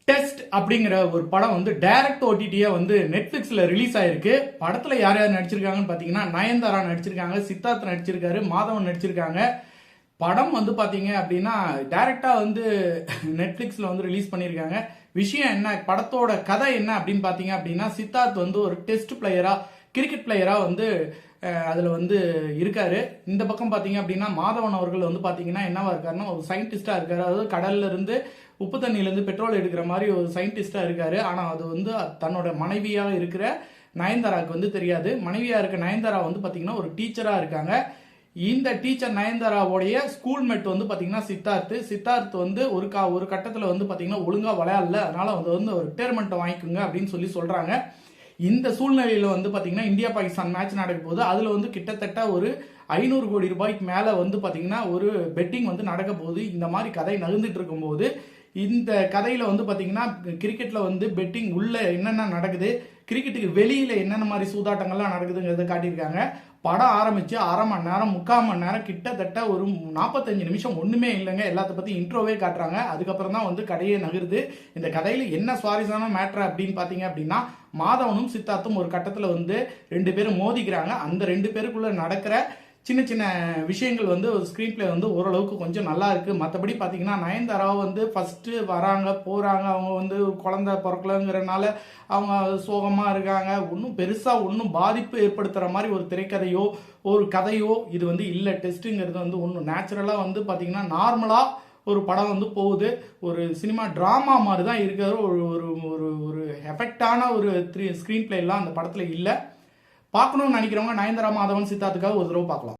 Test அப்படிங்கிற ஒரு படம் வந்து டைரக்ட் ஓடிடியா வந்து நெட்ஃபிளிக்ஸ்ல ரிலீஸ் ஆயிருக்கு. படத்துல யார் யார் நடிச்சிருக்காங்கன்னு பாத்தீங்கன்னா நயன்தாரா நடிச்சிருக்காங்க, சித்தார்த் நடிச்சிருக்காரு, மாதவன் நடிச்சிருக்காங்க. படம் வந்து பாத்தீங்க அப்படின்னா டைரக்டா வந்து நெட்ஃபிளிக்ஸ்ல வந்து ரிலீஸ் பண்ணியிருக்காங்க. விஷயம் என்ன, படத்தோட கதை என்ன அப்படின்னு பாத்தீங்க அப்படின்னா, சித்தார்த் வந்து ஒரு டெஸ்ட் பிளேயரா, கிரிக்கெட் பிளேயரா வந்து அதுல வந்து இருக்காரு. இந்த பக்கம் பாத்தீங்க அப்படின்னா மாதவன் அவர்கள் வந்து பாத்தீங்கன்னா என்னவா இருக்காருன்னா ஒரு சயின்டிஸ்டா இருக்காரு. அதாவது கடல்ல இருந்து உப்பு தண்ணியில இருந்து பெட்ரோல் எடுக்கிற மாதிரி ஒரு சயின்டிஸ்டா இருக்காரு. ஆனா அது வந்து தன்னோட மனைவியா இருக்கிற நயன்தாராவுக்கு வந்து தெரியாது. மனைவியா இருக்க நயன்தாரா வந்து பாத்தீங்கன்னா ஒரு டீச்சரா இருக்காங்க. இந்த டீச்சர் நயன்தாராவுடைய ஸ்கூல்மேட் வந்து பாத்தீங்கன்னா சித்தார்த் வந்து ஒரு கட்டத்துல வந்து பாத்தீங்கன்னா ஒழுங்கா விளையாடல, அதனால வந்து ஒரு ரிட்டையர்மெண்ட் வாங்கிக்கோங்க அப்படின்னு சொல்றாங்க. இந்த சூழ்நிலையில வந்து பாத்தீங்கன்னா இந்தியா பாகிஸ்தான் மேட்ச் நடக்க போகுது. அதுல வந்து கிட்டத்தட்ட ஒரு 500 கோடி ரூபாய்க்கு மேல வந்து பாத்தீங்கன்னா ஒரு பெட்டிங் வந்து நடக்க போகுது. இந்த மாதிரி கதை நகர்ந்துட்டு இருக்கும்போது இந்த கதையில வந்து பாத்தீங்கன்னா கிரிக்கெட்ல வந்து பெட்டிங் உள்ள என்னென்ன நடக்குது, கிரிக்கெட்டுக்கு வெளியில என்னென்ன மாதிரி சூதாட்டங்கள்லாம் நடக்குதுங்கிறத காட்டியிருக்காங்க. படம் ஆரம்பிச்சு அரை மணி நேரம் 3/4 மணி நேரம் கிட்டத்தட்ட ஒரு 45 நிமிஷம் ஒண்ணுமே இல்லைங்க. எல்லாத்த பத்தி இன்ட்ரோவே காட்டுறாங்க. அதுக்கப்புறம் தான் வந்து கதையே நகருது. இந்த கதையில என்ன சுவாரஸ்யமான மேட்ரு அப்படின்னு பாத்தீங்க அப்படின்னா, மாதவனும் சித்தார்த்தும் ஒரு கட்டத்துல வந்து 2 பேரும் மோதிக்கிறாங்க. அந்த 2 பேருக்குள்ள நடக்கிற சின்ன சின்ன விஷயங்கள் வந்து ஒரு ஸ்க்ரீன் பிளே வந்து ஓரளவுக்கு கொஞ்சம் நல்லா இருக்கு. மற்றபடி பார்த்தீங்கன்னா நயன்தாரா வந்து ஃபர்ஸ்ட் வராங்க போறாங்க, அவங்க வந்து குழந்தை பிறக்கலங்கிறனால அவங்க சோகமா இருக்காங்க. ஒன்றும் பெருசா ஒன்றும் பாதிப்பு ஏற்படுத்துற மாதிரி ஒரு திரைக்கதையோ ஒரு கதையோ இது வந்து இல்லை. டெஸ்ட்டுங்கிறது வந்து ஒன்றும் நேச்சுரலா வந்து பார்த்தீங்கன்னா நார்மலா ஒரு படம் வந்து போகுது. ஒரு சினிமா டிராமா மாதிரி தான் இருக்கிற ஒரு ஒரு ஒரு ஒரு எஃபெக்டான ஒரு ஸ்க்ரீன் பிளே எல்லாம் அந்த படத்துல இல்லை. பார்க்கணும்னு நினைக்கிறவங்க நயன்தாரா மாதவன் சித்தார்த்துக்காக ஒரு தடவை பார்க்கலாம்.